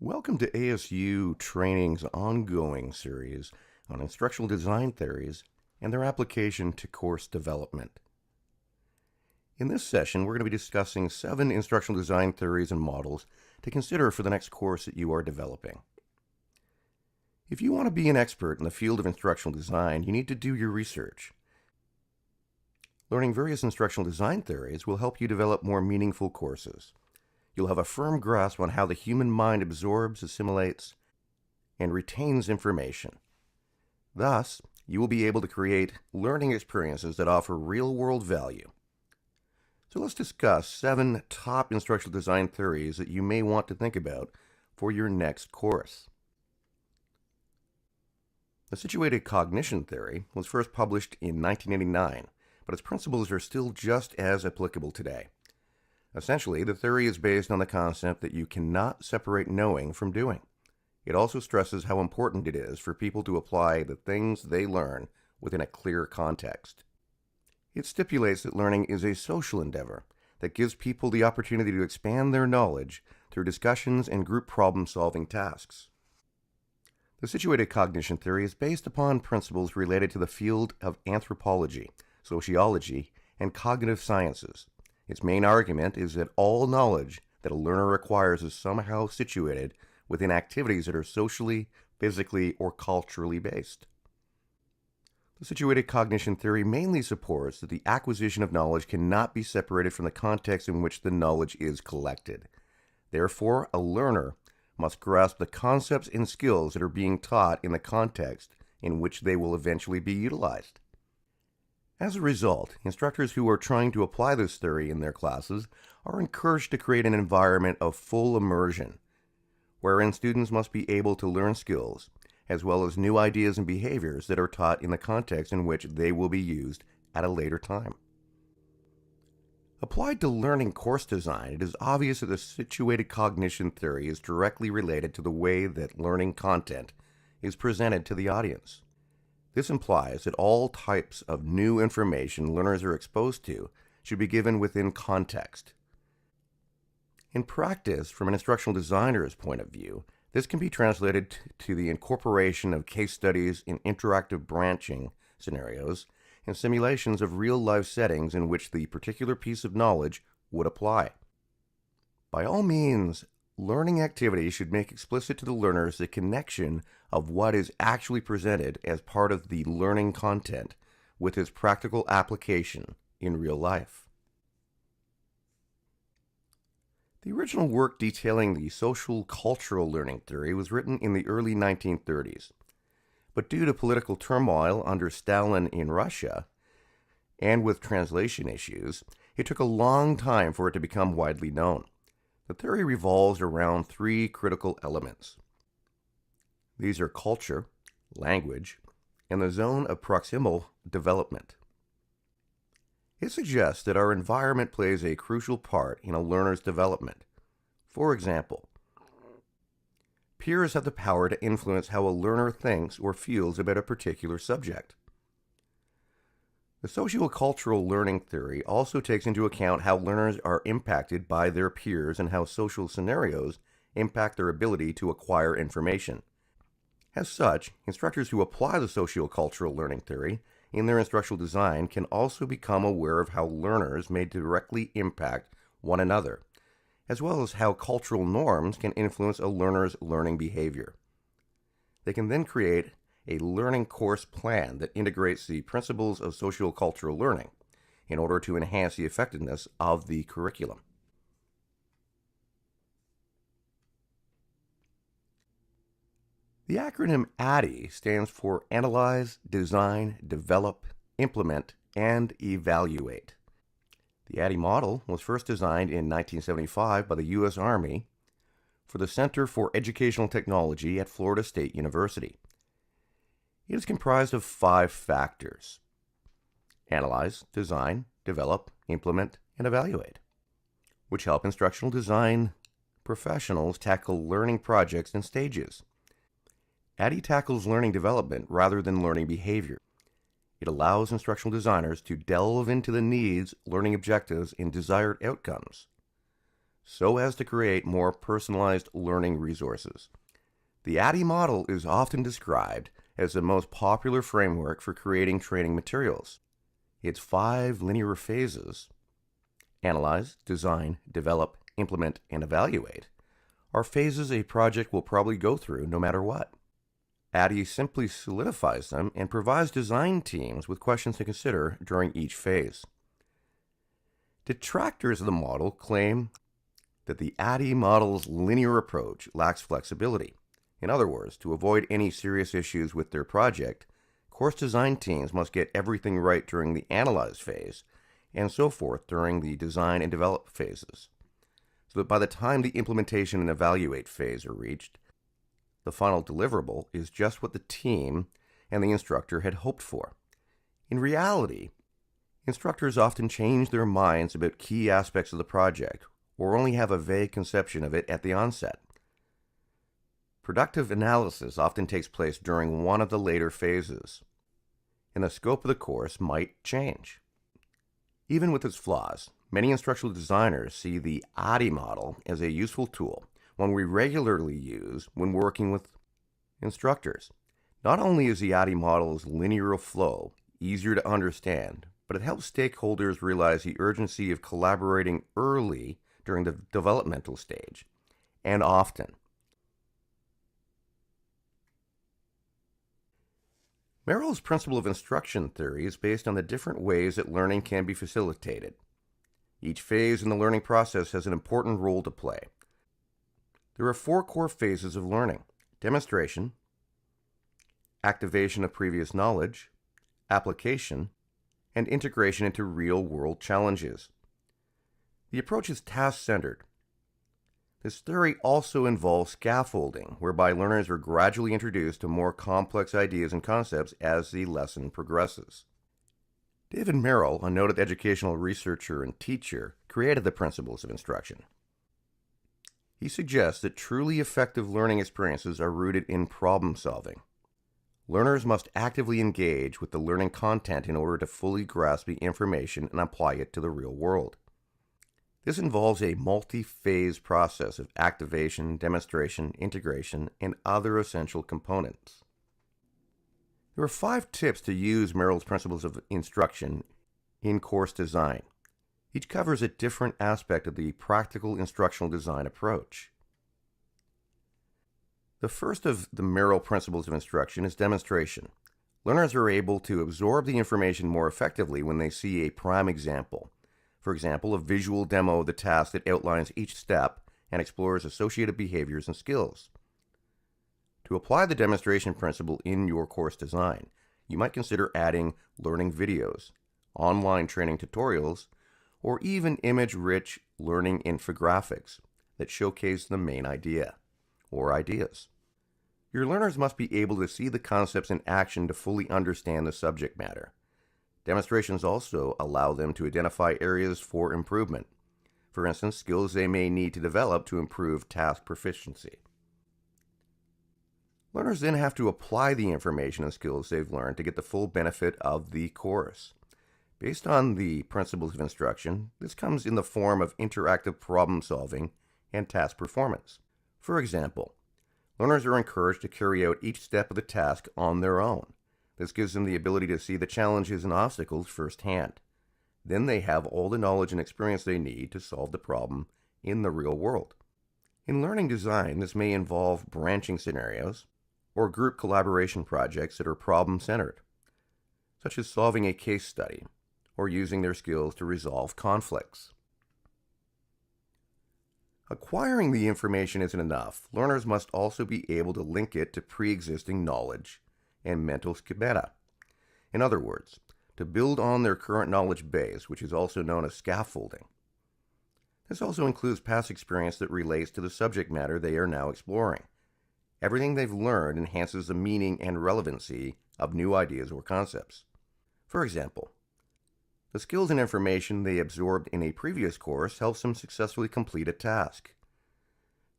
Welcome to ASU Training's ongoing series on instructional design theories and their application to course development. In this session, we're going to be discussing 7 instructional design theories and models to consider for the next course that you are developing. If you want to be an expert in the field of instructional design, you need to do your research. Learning various instructional design theories will help you develop more meaningful courses. You'll have a firm grasp on how the human mind absorbs, assimilates, and retains information. Thus, you will be able to create learning experiences that offer real-world value. So let's discuss 7 top instructional design theories that you may want to think about for your next course. The Situated Cognition Theory was first published in 1989, but its principles are still just as applicable today. Essentially, the theory is based on the concept that you cannot separate knowing from doing. It also stresses how important it is for people to apply the things they learn within a clear context. It stipulates that learning is a social endeavor that gives people the opportunity to expand their knowledge through discussions and group problem-solving tasks. The Situated Cognition Theory is based upon principles related to the field of anthropology, sociology, and cognitive sciences. Its main argument is that all knowledge that a learner acquires is somehow situated within activities that are socially, physically, or culturally based. The Situated Cognition Theory mainly supports that the acquisition of knowledge cannot be separated from the context in which the knowledge is collected. Therefore, a learner must grasp the concepts and skills that are being taught in the context in which they will eventually be utilized. As a result, instructors who are trying to apply this theory in their classes are encouraged to create an environment of full immersion, wherein students must be able to learn skills, as well as new ideas and behaviors that are taught in the context in which they will be used at a later time. Applied to learning course design, it is obvious that the Situated Cognition Theory is directly related to the way that learning content is presented to the audience. This implies that all types of new information learners are exposed to should be given within context. In practice, from an instructional designer's point of view, this can be translated to the incorporation of case studies in interactive branching scenarios and simulations of real-life settings in which the particular piece of knowledge would apply. By all means, learning activities should make explicit to the learners the connection of what is actually presented as part of the learning content with its practical application in real life. The original work detailing the Sociocultural Learning theory was written in the early 1930s, but due to political turmoil under Stalin in Russia, and with translation issues, it took a long time for it to become widely known. The theory revolves around 3 critical elements. These are culture, language, and the zone of proximal development. It suggests that our environment plays a crucial part in a learner's development. For example, peers have the power to influence how a learner thinks or feels about a particular subject. The Sociocultural Learning theory also takes into account how learners are impacted by their peers and how social scenarios impact their ability to acquire information. As such, instructors who apply the Sociocultural Learning theory in their instructional design can also become aware of how learners may directly impact one another, as well as how cultural norms can influence a learner's learning behavior. They can then create a learning course plan that integrates the principles of sociocultural learning in order to enhance the effectiveness of the curriculum. The acronym ADDIE stands for Analyze, Design, Develop, Implement, and Evaluate. The ADDIE Model was first designed in 1975 by the U.S. Army for the Center for Educational Technology at Florida State University. It is comprised of 5 factors: analyze, design, develop, implement, and evaluate, which help instructional design professionals tackle learning projects and stages. ADDIE tackles learning development rather than learning behavior. It allows instructional designers to delve into the needs, learning objectives, and desired outcomes. so as to create more personalized learning resources. The ADDIE model is often described as the most popular framework for creating training materials. Its 5 linear phases, analyze, design, develop, implement, and evaluate, are phases a project will probably go through no matter what. ADDIE simply solidifies them and provides design teams with questions to consider during each phase. Detractors of the model claim that the ADDIE model's linear approach lacks flexibility. In other words, to avoid any serious issues with their project, course design teams must get everything right during the analyze phase, and so forth during the design and develop phases, so that by the time the implementation and evaluate phase are reached, the final deliverable is just what the team and the instructor had hoped for. In reality, instructors often change their minds about key aspects of the project, or only have a vague conception of it at the onset. Productive analysis often takes place during one of the later phases, and the scope of the course might change. Even with its flaws, many instructional designers see the ADDIE model as a useful tool, one we regularly use when working with instructors. Not only is the ADDIE model's linear flow easier to understand, but it helps stakeholders realize the urgency of collaborating early during the developmental stage, and often. Merrill's principle of instruction theory is based on the different ways that learning can be facilitated. Each phase in the learning process has an important role to play. There are 4 core phases of learning: demonstration, activation of previous knowledge, application, and integration into real-world challenges. The approach is task-centered. This theory also involves scaffolding, whereby learners are gradually introduced to more complex ideas and concepts as the lesson progresses. David Merrill, a noted educational researcher and teacher, created the principles of instruction. He suggests that truly effective learning experiences are rooted in problem solving. Learners must actively engage with the learning content in order to fully grasp the information and apply it to the real world. This involves a multi-phase process of activation, demonstration, integration, and other essential components. There are 5 tips to use Merrill's principles of instruction in course design. Each covers a different aspect of the practical instructional design approach. The first of the Merrill principles of instruction is demonstration. Learners are able to absorb the information more effectively when they see a prime example. For example, a visual demo of the task that outlines each step and explores associated behaviors and skills. To apply the demonstration principle in your course design, you might consider adding learning videos, online training tutorials, or even image-rich learning infographics that showcase the main idea or ideas. Your learners must be able to see the concepts in action to fully understand the subject matter. Demonstrations also allow them to identify areas for improvement. For instance, skills they may need to develop to improve task proficiency. Learners then have to apply the information and skills they've learned to get the full benefit of the course. Based on the principles of instruction, this comes in the form of interactive problem solving and task performance. For example, learners are encouraged to carry out each step of the task on their own. This gives them the ability to see the challenges and obstacles firsthand. Then they have all the knowledge and experience they need to solve the problem in the real world. In learning design, this may involve branching scenarios or group collaboration projects that are problem-centered, such as solving a case study or using their skills to resolve conflicts. Acquiring the information isn't enough. Learners must also be able to link it to pre-existing knowledge and mental schemata. In other words, to build on their current knowledge base, which is also known as scaffolding. This also includes past experience that relates to the subject matter they are now exploring. Everything they've learned enhances the meaning and relevancy of new ideas or concepts. For example, the skills and information they absorbed in a previous course helps them successfully complete a task.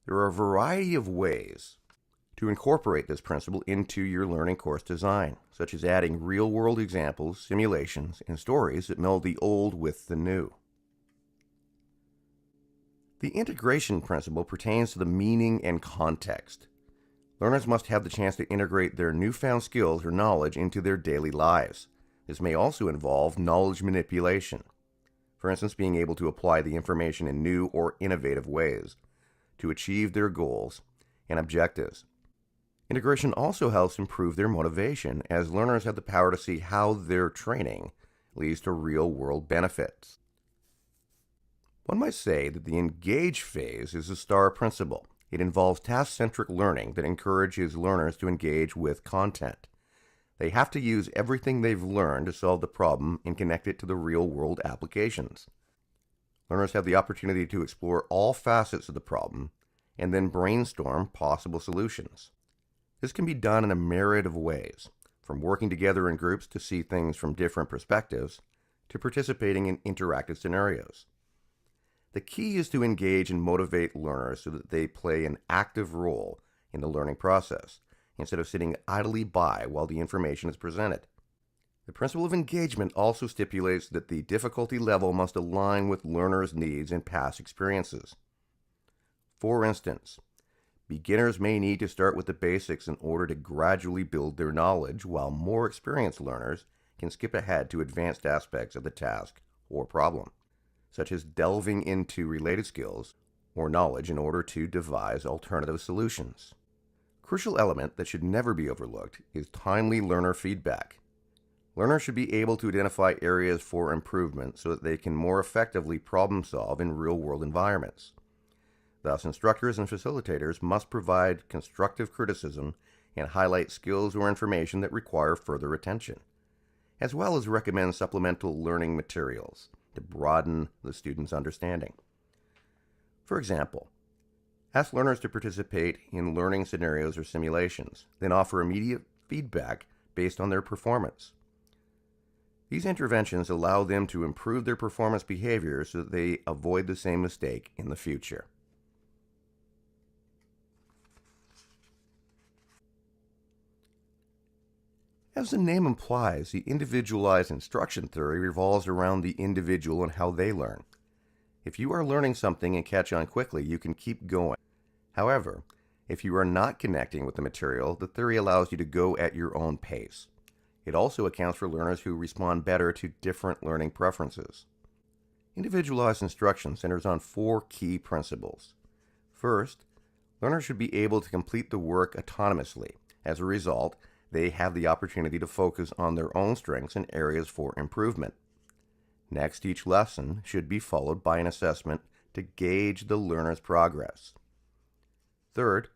There are a variety of ways to incorporate this principle into your learning course design, such as adding real-world examples, simulations, and stories that meld the old with the new. The integration principle pertains to the meaning and context. Learners must have the chance to integrate their newfound skills or knowledge into their daily lives. This may also involve knowledge manipulation. For instance, being able to apply the information in new or innovative ways to achieve their goals and objectives. Integration also helps improve their motivation, as learners have the power to see how their training leads to real-world benefits. One might say that the engage phase is the star principle. It involves task-centric learning that encourages learners to engage with content. They have to use everything they've learned to solve the problem and connect it to the real-world applications. Learners have the opportunity to explore all facets of the problem and then brainstorm possible solutions. This can be done in a myriad of ways, from working together in groups to see things from different perspectives to participating in interactive scenarios. The key is to engage and motivate learners so that they play an active role in the learning process, instead of sitting idly by while the information is presented. The principle of engagement also stipulates that the difficulty level must align with learners' needs and past experiences. For instance, beginners may need to start with the basics in order to gradually build their knowledge, while more experienced learners can skip ahead to advanced aspects of the task or problem, such as delving into related skills or knowledge in order to devise alternative solutions. A crucial element that should never be overlooked is timely learner feedback. Learners should be able to identify areas for improvement so that they can more effectively problem solve in real-world environments. Thus, instructors and facilitators must provide constructive criticism and highlight skills or information that require further attention, as well as recommend supplemental learning materials to broaden the student's understanding. For example, ask learners to participate in learning scenarios or simulations, then offer immediate feedback based on their performance. These interventions allow them to improve their performance behavior so that they avoid the same mistake in the future. As the name implies, the Individualized Instruction theory revolves around the individual and how they learn. If you are learning something and catch on quickly, you can keep going. However, if you are not connecting with the material, the theory allows you to go at your own pace. It also accounts for learners who respond better to different learning preferences. Individualized instruction centers on 4 key principles. First, learners should be able to complete the work autonomously. As a result, they have the opportunity to focus on their own strengths and areas for improvement. Next, each lesson should be followed by an assessment to gauge the learner's progress. Third,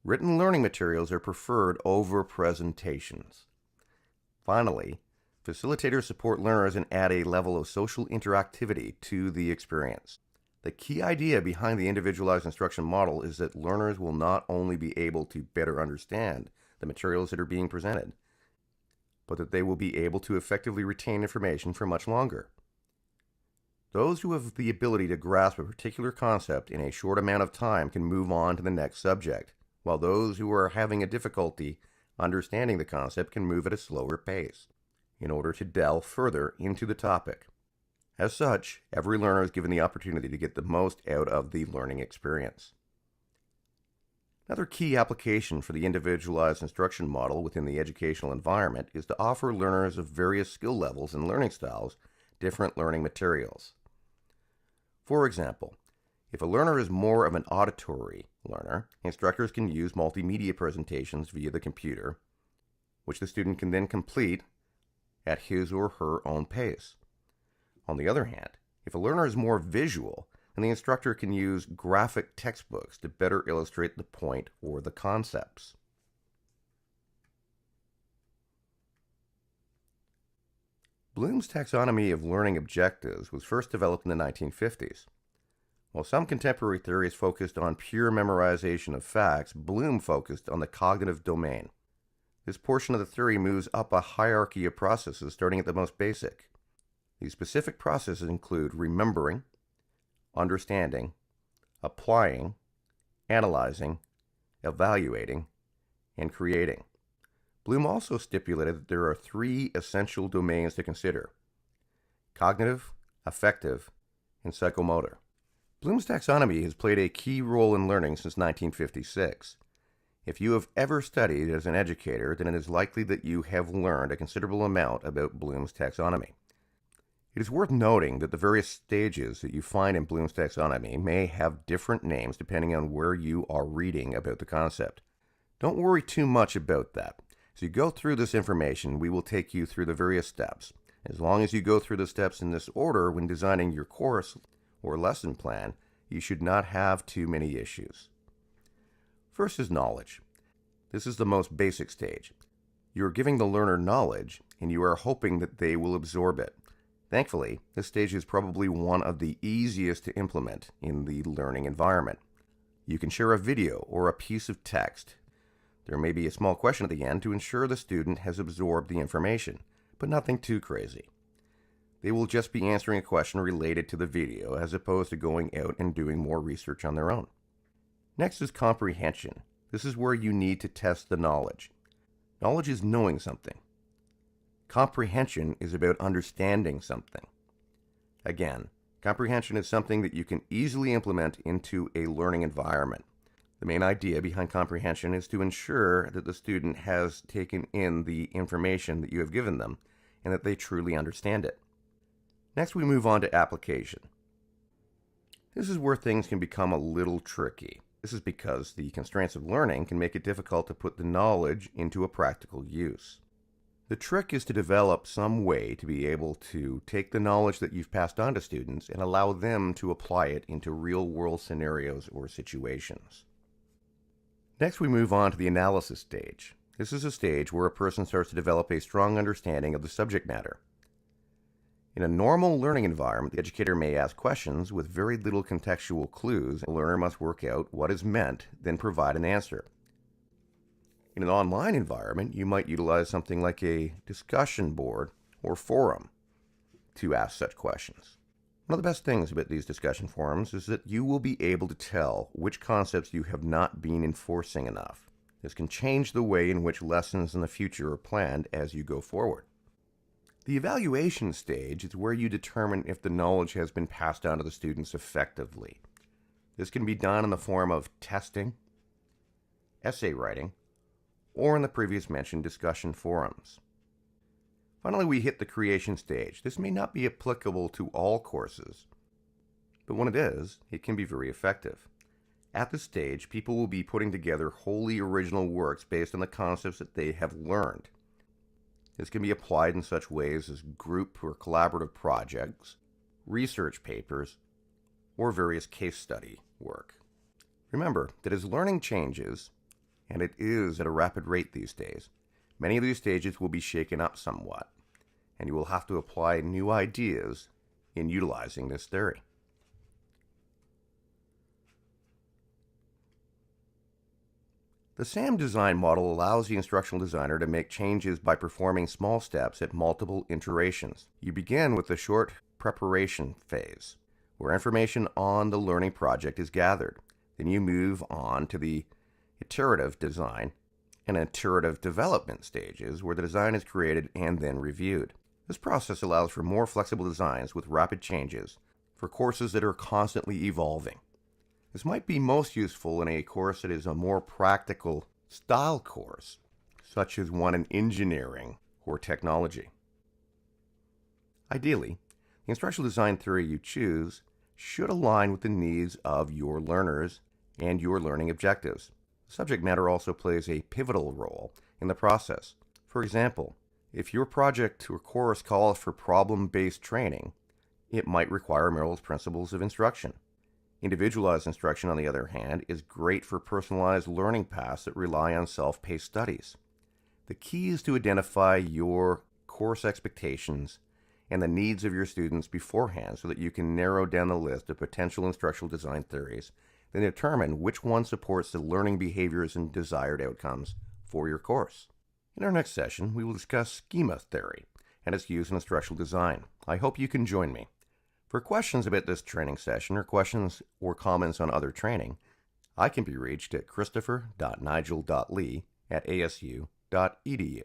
written learning materials are preferred over presentations. Finally, facilitators support learners and add a level of social interactivity to the experience. The key idea behind the individualized instruction model is that learners will not only be able to better understand the materials that are being presented, but that they will be able to effectively retain information for much longer. Those who have the ability to grasp a particular concept in a short amount of time can move on to the next subject, while those who are having a difficulty understanding the concept can move at a slower pace in order to delve further into the topic. As such, every learner is given the opportunity to get the most out of the learning experience. Another key application for the individualized instruction model within the educational environment is to offer learners of various skill levels and learning styles different learning materials. For example, if a learner is more of an auditory learner, instructors can use multimedia presentations via the computer, which the student can then complete at his or her own pace. On the other hand, if a learner is more visual, then the instructor can use graphic textbooks to better illustrate the point or the concepts. Bloom's taxonomy of learning objectives was first developed in the 1950s. While some contemporary theories focused on pure memorization of facts, Bloom focused on the cognitive domain. This portion of the theory moves up a hierarchy of processes starting at the most basic. These specific processes include remembering, understanding, applying, analyzing, evaluating, and creating. Bloom also stipulated that there are 3 essential domains to consider: cognitive, affective, and psychomotor. Bloom's taxonomy has played a key role in learning since 1956. If you have ever studied as an educator, then it is likely that you have learned a considerable amount about Bloom's taxonomy. It is worth noting that the various stages that you find in Bloom's taxonomy may have different names depending on where you are reading about the concept. Don't worry too much about that. As you go through this information, we will take you through the various steps. As long as you go through the steps in this order when designing your course or lesson plan, you should not have too many issues. First is knowledge. This is the most basic stage. You are giving the learner knowledge, and you are hoping that they will absorb it. Thankfully, this stage is probably one of the easiest to implement in the learning environment. You can share a video or a piece of text. There may be a small question at the end to ensure the student has absorbed the information, but nothing too crazy. They will just be answering a question related to the video as opposed to going out and doing more research on their own. Next is comprehension. This is where you need to test the knowledge. Knowledge is knowing something. Comprehension is about understanding something. Again, comprehension is something that you can easily implement into a learning environment. The main idea behind comprehension is to ensure that the student has taken in the information that you have given them and that they truly understand it. Next, we move on to application. This is where things can become a little tricky. This is because the constraints of learning can make it difficult to put the knowledge into a practical use. The trick is to develop some way to be able to take the knowledge that you've passed on to students and allow them to apply it into real-world scenarios or situations. Next, we move on to the analysis stage. This is a stage where a person starts to develop a strong understanding of the subject matter. In a normal learning environment, the educator may ask questions with very little contextual clues. The learner must work out what is meant, then provide an answer. In an online environment, you might utilize something like a discussion board or forum to ask such questions. One of the best things about these discussion forums is that you will be able to tell which concepts you have not been enforcing enough. This can change the way in which lessons in the future are planned as you go forward. The evaluation stage is where you determine if the knowledge has been passed on to the students effectively. This can be done in the form of testing, essay writing, or in the previous mentioned discussion forums. Finally, we hit the creation stage. This may not be applicable to all courses, but when it is, it can be very effective. At this stage, people will be putting together wholly original works based on the concepts that they have learned. This can be applied in such ways as group or collaborative projects, research papers, or various case study work. Remember that as learning changes, and it is at a rapid rate these days, many of these stages will be shaken up somewhat, and you will have to apply new ideas in utilizing this theory. The SAM design model allows the instructional designer to make changes by performing small steps at multiple iterations. You begin with the short preparation phase, where information on the learning project is gathered. Then you move on to the iterative design and iterative development stages, where the design is created and then reviewed. This process allows for more flexible designs with rapid changes for courses that are constantly evolving. This might be most useful in a course that is a more practical style course, such as one in engineering or technology. Ideally, the instructional design theory you choose should align with the needs of your learners and your learning objectives. Subject matter also plays a pivotal role in the process. For example, if your project or course calls for problem-based training, it might require Merrill's principles of instruction. Individualized instruction, on the other hand, is great for personalized learning paths that rely on self-paced studies. The key is to identify your course expectations and the needs of your students beforehand so that you can narrow down the list of potential instructional design theories, then determine which one supports the learning behaviors and desired outcomes for your course. In our next session, we will discuss schema theory and its use in instructional design. I hope you can join me. For questions about this training session or questions or comments on other training, I can be reached at christopher.nigel.lee@asu.edu.